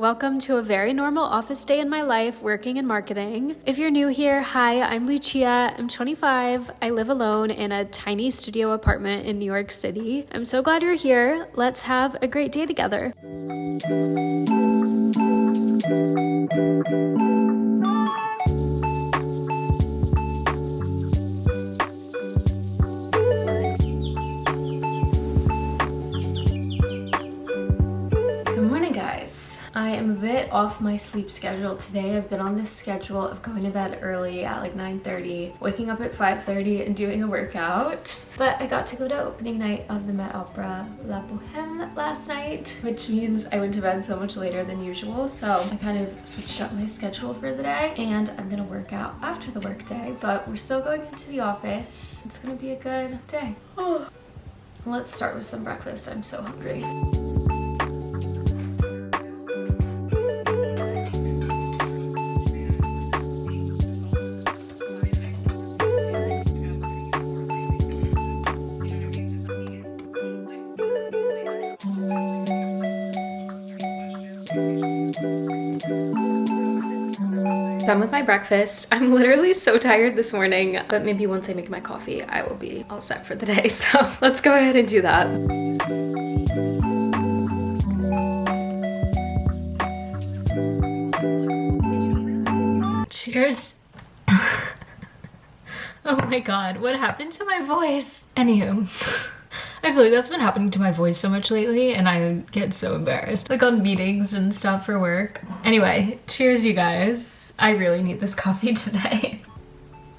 Welcome to a very normal office day in my life working in marketing. If you're new here, hi, I'm Lucia. I'm 25. I live alone in a tiny studio apartment in New York City. I'm so glad you're here. Let's have a great day together. Good morning, guys. I am a bit off my sleep schedule today. I've been on this schedule of going to bed early at like 9:30, waking up at 5:30 and doing a workout. But I got to go to opening night of the Met Opera La Boheme last night, which means I went to bed so much later than usual. So I kind of switched up my schedule for the day and I'm gonna work out after the workday, but we're still going into the office. It's gonna be a good day. Let's start with some breakfast. I'm so hungry. Done with my breakfast. I'm literally so tired this morning, but maybe once I make my coffee, I will be all set for the day. So let's go ahead and do that. Cheers. Oh my God, what happened to my voice? Anywho. I feel like that's been happening to my voice so much lately and I get so embarrassed, like on meetings and stuff for work. Anyway, cheers you guys. I really need this coffee today.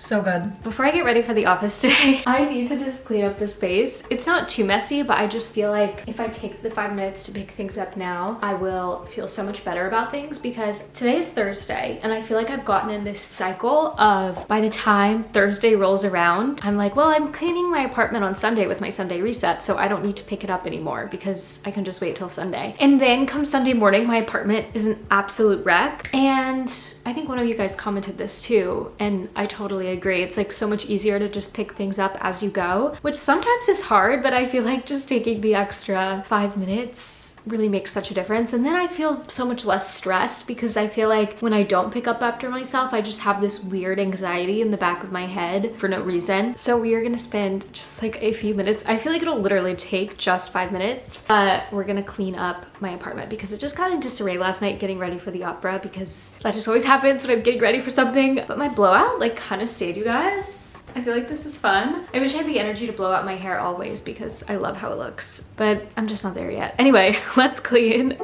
So good. Before I get ready for the office today, I need to just clean up the space. It's not too messy, but I just feel like if I take the 5 minutes to pick things up now, I will feel so much better about things because today is Thursday and I feel like I've gotten in this cycle of by the time Thursday rolls around, I'm like, well, I'm cleaning my apartment on Sunday with my Sunday reset, so I don't need to pick it up anymore because I can just wait till Sunday. And then come Sunday morning, my apartment is an absolute wreck. And I think one of you guys commented this too, and I totally agree. It's like so much easier to just pick things up as you go, which sometimes is hard, but I feel like just taking the extra 5 minutes really makes such a difference. And then I feel so much less stressed because I feel like when I don't pick up after myself, I just have this weird anxiety in the back of my head for no reason. So we are gonna spend just like a few minutes. I feel like it'll literally take just 5 minutes, but we're gonna clean up my apartment because it just got in disarray last night getting ready for the opera, because that just always happens when I'm getting ready for something. But my blowout like kind of stayed, you guys. I feel like this is fun. I wish I had the energy to blow out my hair always because I love how it looks, but I'm just not there yet. Anyway, let's clean.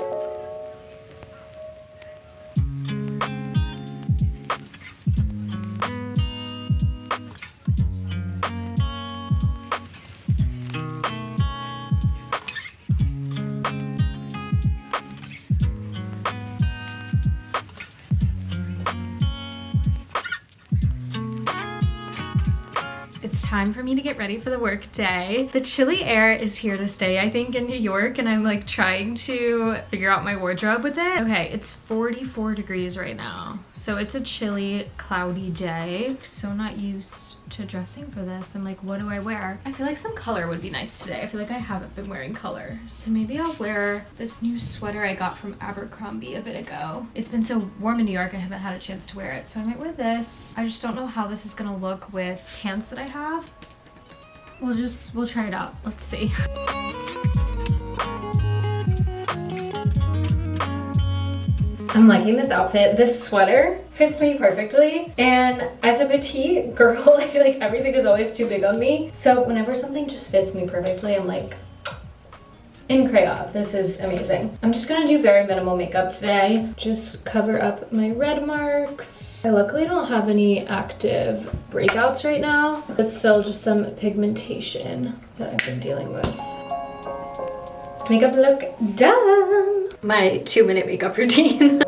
It's time for me to get ready for the work day. The chilly air is here to stay, I think, in New York, and I'm like trying to figure out my wardrobe with it. Okay, it's 44 degrees right now. So it's a chilly, cloudy day. So not used to dressing for this. I'm like, what do I wear? I feel like some color would be nice today. I feel like I haven't been wearing color. So maybe I'll wear this new sweater I got from Abercrombie a bit ago. It's been so warm in New York, I haven't had a chance to wear it. So I might wear this. I just don't know how this is gonna look with pants that I have. We'll try it out. Let's see. I'm liking this outfit. This sweater fits me perfectly. And as a petite girl, I feel like everything is always too big on me. So whenever something just fits me perfectly, I'm like, incredible. This is amazing. I'm just gonna do very minimal makeup today. Just cover up my red marks. I luckily don't have any active breakouts right now, but still just some pigmentation that I've been dealing with. Makeup look done. My 2-minute makeup routine.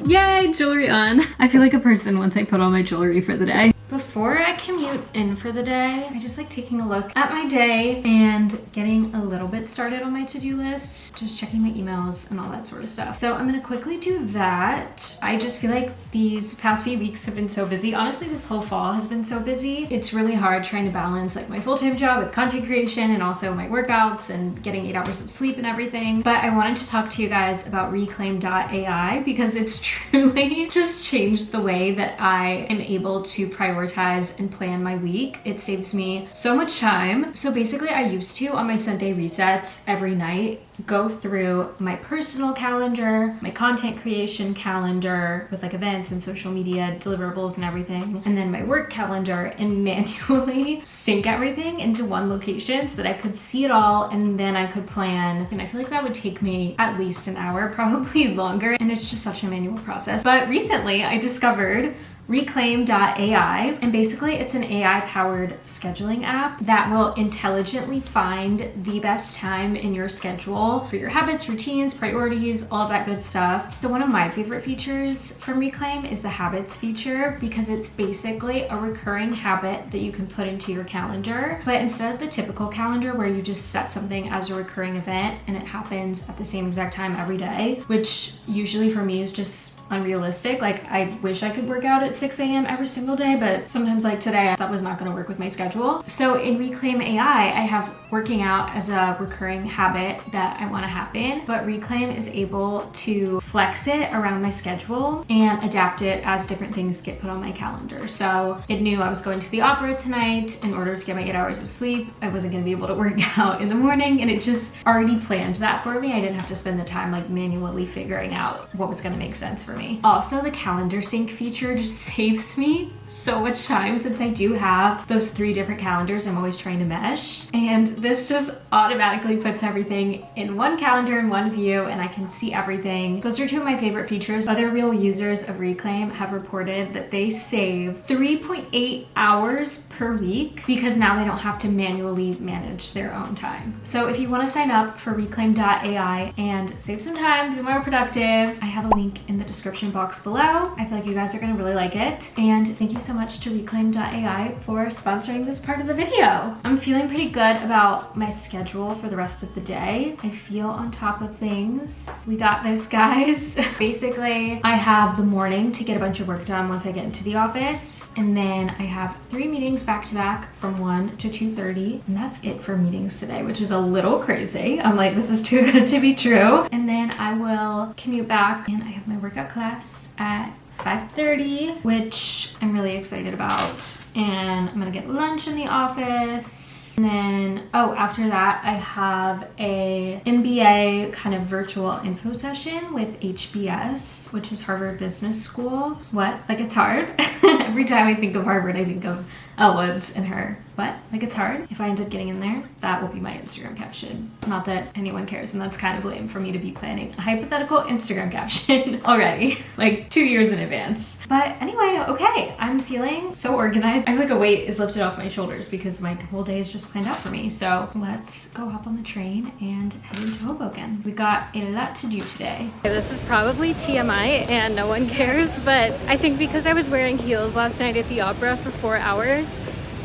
Yay, jewelry on. I feel like a person once I put on my jewelry for the day. Before before I commute in for the day, I just like taking a look at my day and getting a little bit started on my to-do list, just checking my emails and all that sort of stuff. So I'm gonna quickly do that. I just feel like these past few weeks have been so busy. Honestly, this whole fall has been so busy. It's really hard trying to balance like my full-time job with content creation and also my workouts and getting 8 hours of sleep and everything. But I wanted to talk to you guys about Reclaim.ai because it's truly just changed the way that I am able to prioritize and plan my week. It saves me so much time. So basically I used to, on my Sunday resets every night, go through my personal calendar, my content creation calendar with like events and social media deliverables and everything, and then my work calendar, and manually sync everything into one location so that I could see it all and then I could plan. And I feel like that would take me at least an hour, probably longer, and it's just such a manual process. But recently I discovered Reclaim.ai, and basically it's an AI-powered scheduling app that will intelligently find the best time in your schedule for your habits, routines, priorities, all of that good stuff. So one of my favorite features from Reclaim is the habits feature, because it's basically a recurring habit that you can put into your calendar. But instead of the typical calendar where you just set something as a recurring event and it happens at the same exact time every day, which usually for me is just unrealistic. Like, I wish I could work out at 6 a.m. every single day, but sometimes like today, that was not going to work with my schedule. So in Reclaim AI, I have working out as a recurring habit that I want to happen, but Reclaim is able to flex it around my schedule and adapt it as different things get put on my calendar. So it knew I was going to the opera tonight. In order to get my 8 hours of sleep, I wasn't going to be able to work out in the morning, and it just already planned that for me. I didn't have to spend the time like manually figuring out what was going to make sense for me. Also, the calendar sync feature just saves me so much time, since I do have those 3 different calendars I'm always trying to mesh, and this just automatically puts everything in one calendar in one view, and I can see everything. Those are 2 of my favorite features. Other real users of Reclaim have reported that they save 3.8 hours per week because now they don't have to manually manage their own time. So if you want to sign up for Reclaim.ai and save some time, be more productive, I have a link in the description box below. I feel like you guys are going to really like it. And thank you so much to Reclaim.ai for sponsoring this part of the video. I'm feeling pretty good about my schedule for the rest of the day. I feel on top of things. We got this, guys. Basically, I have the morning to get a bunch of work done once I get into the office. And then I have 3 meetings back to back from 1 to 2:30. And that's it for meetings today, which is a little crazy. I'm like, this is too good to be true. And then I will commute back, and I have my workout class at 5:30, which I'm really excited about. And I'm gonna get lunch in the office. And then, after that, I have a MBA kind of virtual info session with HBS, which is Harvard Business School. What? Like, it's hard? Every time I think of Harvard, I think of Woods and her. What? Like, it's hard? If I end up getting in there, that will be my Instagram caption. Not that anyone cares, and that's kind of lame for me to be planning a hypothetical Instagram caption already, like 2 years in advance. But anyway, okay, I'm feeling so organized. I feel like a weight is lifted off my shoulders because my whole day is just planned out for me. So let's go hop on the train and head into Hoboken. We've got a lot to do today. This is probably TMI and no one cares, but I think because I was wearing heels last night at the opera for 4 hours,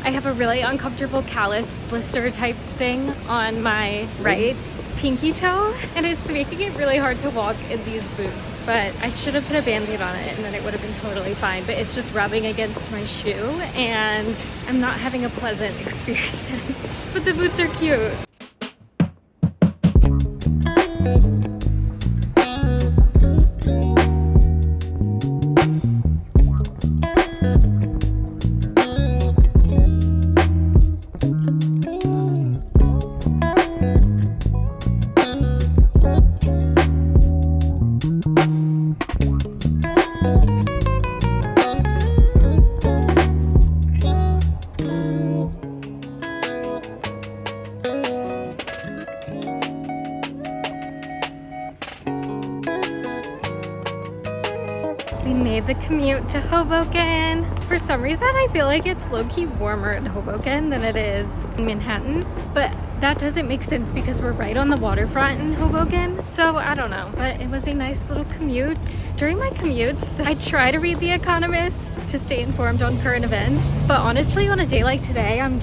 I have a really uncomfortable callus blister type thing on my right pinky toe, and it's making it really hard to walk in these boots. But I should have put a band-aid on it and then it would have been totally fine, but it's just rubbing against my shoe and I'm not having a pleasant experience. But the boots are cute. We made the commute to Hoboken. For some reason, I feel like it's low-key warmer in Hoboken than it is in Manhattan, but that doesn't make sense because we're right on the waterfront in Hoboken. So I don't know, but it was a nice little commute. During my commutes, I try to read The Economist to stay informed on current events. But honestly, on a day like today, I'm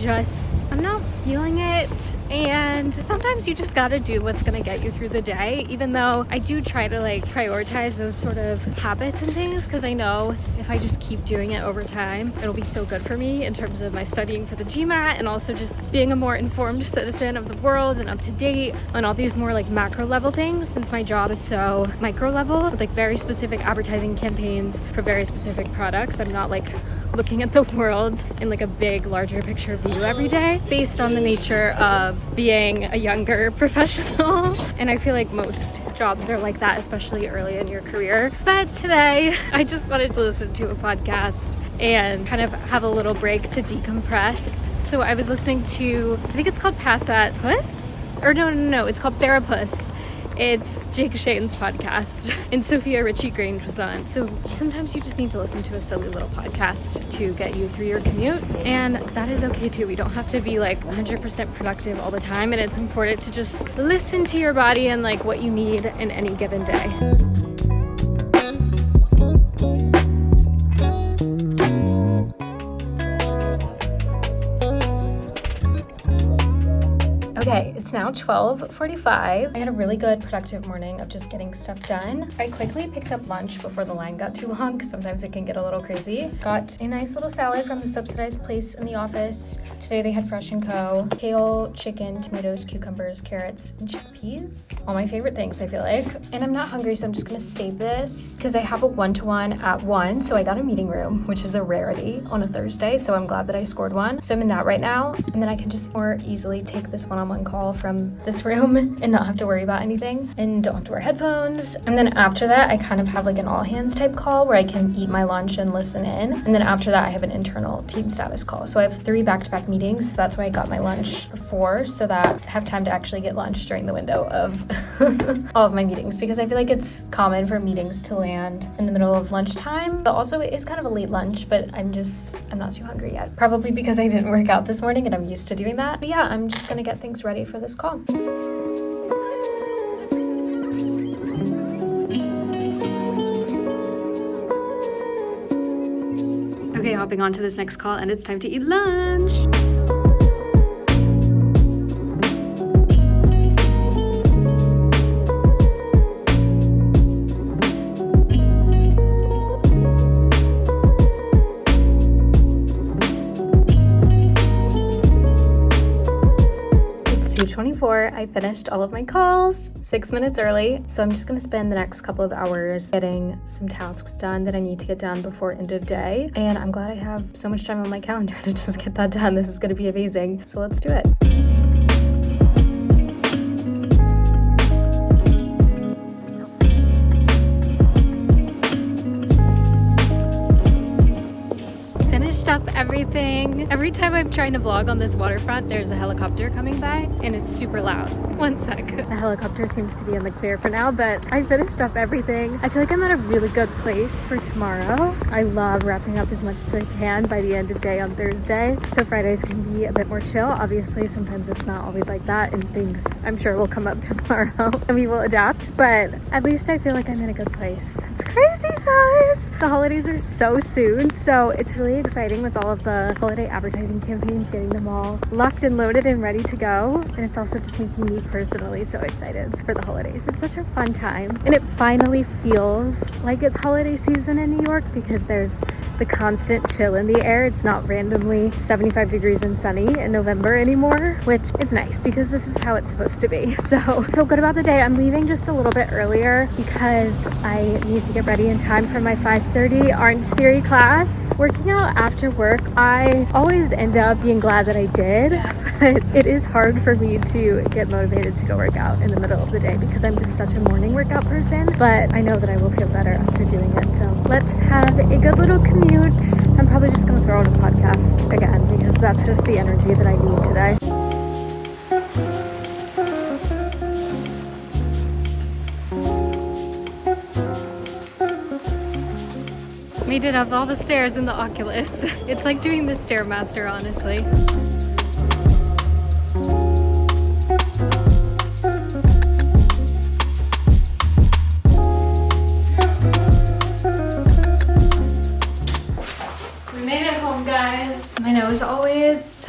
not feeling it. And sometimes you just gotta do what's gonna get you through the day, even though I do try to like prioritize those sort of habits and things, because I know if I just keep doing it over time, it'll be so good for me in terms of my studying for the GMAT and also just being a more informed citizen of the world and up to date on all these more like macro level things, since my job is so micro level with like very specific advertising campaigns for very specific products. I'm not like looking at the world in like a big, larger picture view every day based on the nature of being a younger professional. And I feel like most jobs are like that, especially early in your career. But today, I just wanted to listen to a podcast and kind of have a little break to decompress. So I was listening to, I think it's called Pass That Puss? Or no, it's called Therapus. It's Jake Shane's podcast, and Sophia Richie Grange was on. So sometimes you just need to listen to a silly little podcast to get you through your commute, and that is okay too. We don't have to be like 100% productive all the time, and it's important to just listen to your body and like what you need in any given day. Okay, it's now 12:45. I had a really good productive morning of just getting stuff done. I quickly picked up lunch before the line got too long, because sometimes it can get a little crazy. Got a nice little salad from the subsidized place in the office. Today they had Fresh & Co. Kale, chicken, tomatoes, cucumbers, carrots, and chickpeas. All my favorite things, I feel like. And I'm not hungry, so I'm just gonna save this because I have a one-to-one at 1, so I got a meeting room, which is a rarity on a Thursday, so I'm glad that I scored one. So I'm in that right now, and then I can just more easily take this one-on-one call from this room and not have to worry about anything and don't have to wear headphones. And then after that, I kind of have like an all hands type call where I can eat my lunch and listen in. And then after that, I have an internal team status call. So I have 3 back-to-back meetings. So that's why I got my lunch before, so that I have time to actually get lunch during the window of all of my meetings, because I feel like it's common for meetings to land in the middle of lunchtime, but also it is kind of a late lunch, but I'm not too hungry yet. Probably because I didn't work out this morning and I'm used to doing that. But yeah, I'm just gonna get things ready for this call. Okay, hopping on to this next call, and it's time to eat lunch. I finished all of my calls 6 minutes early, so I'm just gonna spend the next couple of hours getting some tasks done that I need to get done before end of day, and I'm glad I have so much time on my calendar to just get that done. This is gonna be amazing, so let's do it. Up everything. Every time I'm trying to vlog on this waterfront, there's a helicopter coming by and it's super loud. One sec. The helicopter seems to be in the clear for now, but I finished up everything. I feel like I'm at a really good place for tomorrow. I love wrapping up as much as I can by the end of day on Thursday, so Fridays can be a bit more chill. Obviously, sometimes it's not always like that, and things I'm sure will come up tomorrow and we will adapt, but at least I feel like I'm in a good place. It's crazy, guys. The holidays are so soon, so it's really exciting with all of the holiday advertising campaigns, getting them all locked and loaded and ready to go. And it's also just making me personally so excited for the holidays. It's such a fun time. And it finally feels like it's holiday season in New York because there's the constant chill in the air. It's not randomly 75 degrees and sunny in November anymore, which is nice because this is how it's supposed to be. So I feel good about the day. I'm leaving just a little bit earlier because I need to get ready in time for my 5:30 Orange Theory class. Working out after work, I always end up being glad that I did, but it is hard for me to get motivated to go work out in the middle of the day because I'm just such a morning workout person, but I know that I will feel better after doing it. So let's have a good little commute. I'm probably just going to throw on a podcast again because that's just the energy that I need today. Made it up all the stairs in the Oculus. It's like doing the Stairmaster, honestly.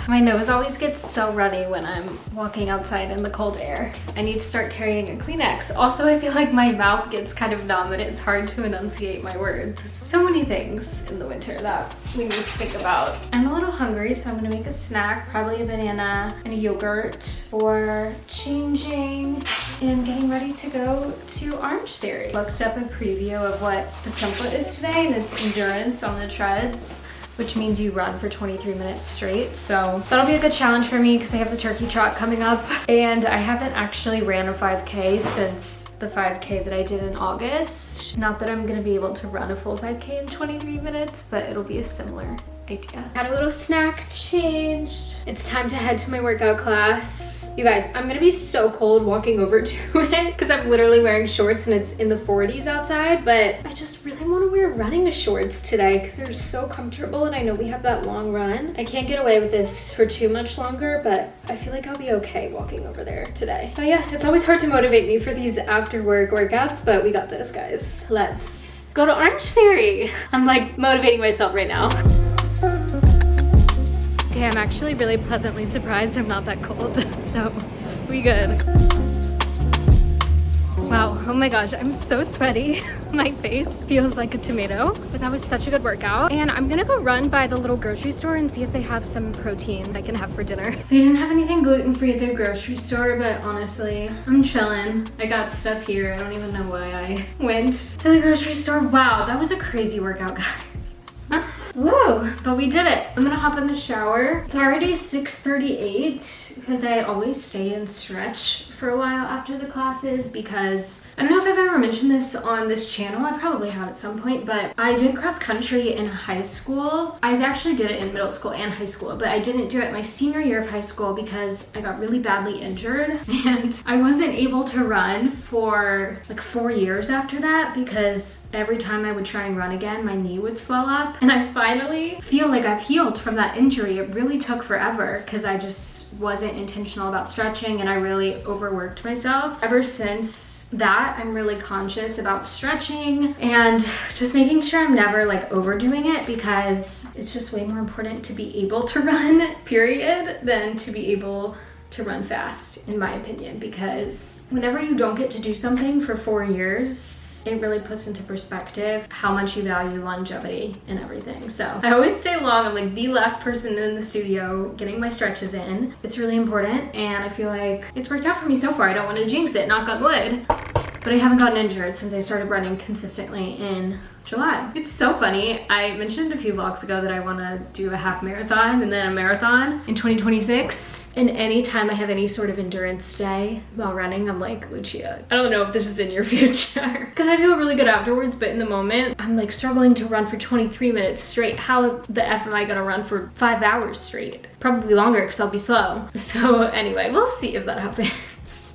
My nose always gets so runny when I'm walking outside in the cold air. I need to start carrying a Kleenex. Also, I feel like my mouth gets kind of numb and it's hard to enunciate my words. So many things in the winter that we need to think about. I'm a little hungry, so I'm gonna make a snack, probably a banana and a yogurt for changing and getting ready to go to Orange Theory. Looked up a preview of what the template is today, and it's endurance on the treads, which means you run for 23 minutes straight. So that'll be a good challenge for me because I have the turkey trot coming up, and I haven't actually ran a 5K since the 5K that I did in August. Not that I'm gonna be able to run a full 5K in 23 minutes, but it'll be a similar idea. Had a little snack, changed. It's time to head to my workout class. You guys, I'm gonna be so cold walking over to it because I'm literally wearing shorts and it's in the 40s outside, but I just really want to wear running shorts today because they're so comfortable, and I know we have that long run. I can't get away with this for too much longer, but I feel like I'll be okay walking over there today. But yeah, it's always hard to motivate me for these after work workouts, but we got this, guys. Let's go to Orange Theory. I'm like motivating myself right now. Okay, I'm actually really pleasantly surprised I'm not that cold, so we good. Wow, oh my gosh, I'm so sweaty. My face feels like a tomato, but that was such a good workout. And I'm gonna go run by the little grocery store and see if they have some protein I can have for dinner. They didn't have anything gluten-free at their grocery store, but honestly, I'm chilling. I got stuff here. I don't even know why I went to the grocery store. Wow, that was a crazy workout, guys. Whoa, but we did it. I'm gonna hop in the shower. It's already 6:38 because I always stay and stretch for a while after the classes because I don't know if I've ever mentioned this on this channel. I probably have at some point, but I did cross country in high school. I actually did it in middle school and high school, but I didn't do it my senior year of high school because I got really badly injured and I wasn't able to run for like 4 years after that because every time I would try and run again, my knee would swell up, and I finally feel like I've healed from that injury. It really took forever because I just wasn't intentional about stretching and I really overworked myself. Ever since that, I'm really conscious about stretching and just making sure I'm never like overdoing it because it's just way more important to be able to run, period, than to be able to run fast, in my opinion, because whenever you don't get to do something for 4 years, it really puts into perspective how much you value longevity and everything. So I always stay long. I'm like the last person in the studio getting my stretches in. It's really important, and I feel like it's worked out for me so far. I don't want to jinx it, knock on wood, but I haven't gotten injured since I started running consistently in July. It's so funny. I mentioned a few vlogs ago that I want to do a half marathon and then a marathon in 2026. And anytime I have any sort of endurance day while running, I'm like, Lucia, I don't know if this is in your future. Because I feel really good afterwards, but in the moment, I'm like struggling to run for 23 minutes straight. How the F am I gonna run for 5 hours straight? Probably longer because I'll be slow. So anyway, we'll see if that happens.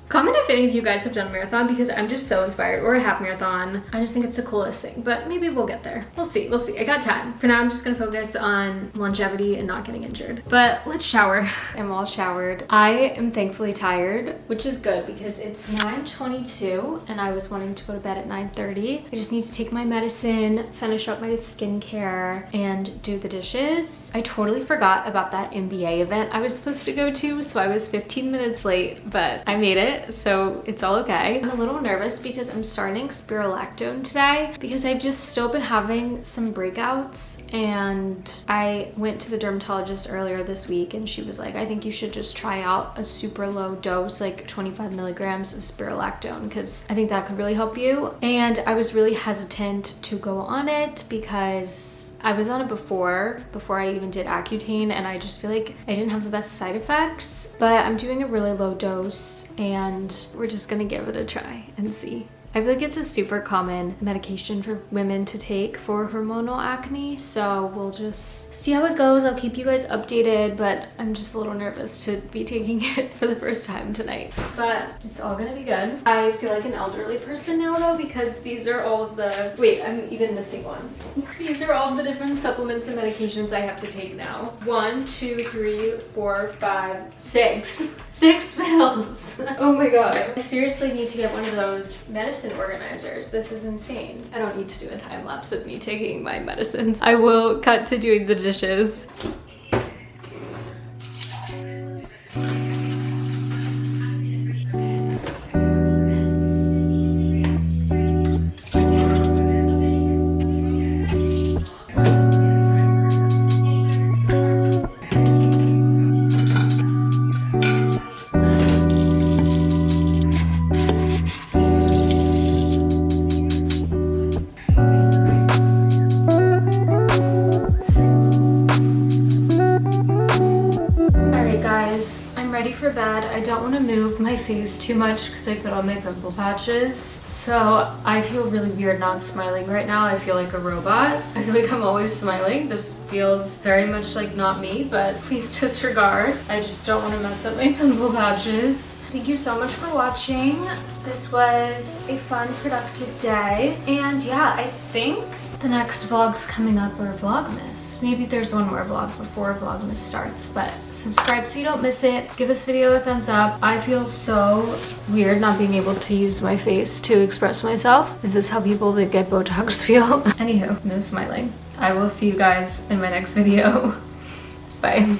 Comment if any of you guys have done a marathon because I'm just so inspired, or a half marathon. I just think it's the coolest thing, but maybe we'll get there. We'll see, we'll see. I got time. For now, I'm just gonna focus on longevity and not getting injured. But let's shower. I'm all showered. I am thankfully tired, which is good because it's 9:22 and I was wanting to go to bed at 9:30. I just need to take my medicine, finish up my skincare, and do the dishes. I totally forgot about that MBA event I was supposed to go to, so I was 15 minutes late, but I made it. So it's all okay. I'm a little nervous because I'm starting spirulactone today because I've just still been having some breakouts, and I went to the dermatologist earlier this week and she was like, I think you should just try out a super low dose, like 25 milligrams of spirulactone, because I think that could really help you. And I was really hesitant to go on it because I was on it before I even did Accutane, and I just feel like I didn't have the best side effects, but I'm doing a really low dose and we're just gonna give it a try and see. I feel like it's a super common medication for women to take for hormonal acne, so we'll just see how it goes. I'll keep you guys updated, but I'm just a little nervous to be taking it for the first time tonight. But it's all gonna be good. I feel like an elderly person now though, because these are all of the, wait, I'm even missing one. These are all of the different supplements and medications I have to take now. 1, 2, 3, 4, 5, 6. 6 pills. Oh my god. I seriously need to get one of those medicine organizers. This is insane. I don't need to do a time lapse of me taking my medicines. I will cut to doing the dishes. move my face too much because I put on my pimple patches. So I feel really weird not smiling right now. I feel like a robot. I feel like I'm always smiling. This feels very much like not me, but please disregard. I just don't want to mess up my pimple patches. Thank you so much for watching. This was a fun, productive day. And yeah, I think the next vlog's coming up, or Vlogmas. Maybe there's one more vlog before Vlogmas starts, but subscribe so you don't miss it. Give this video a thumbs up. I feel so weird not being able to use my face to express myself. Is this how people that get Botox feel? Anywho, no smiling. I will see you guys in my next video. Bye.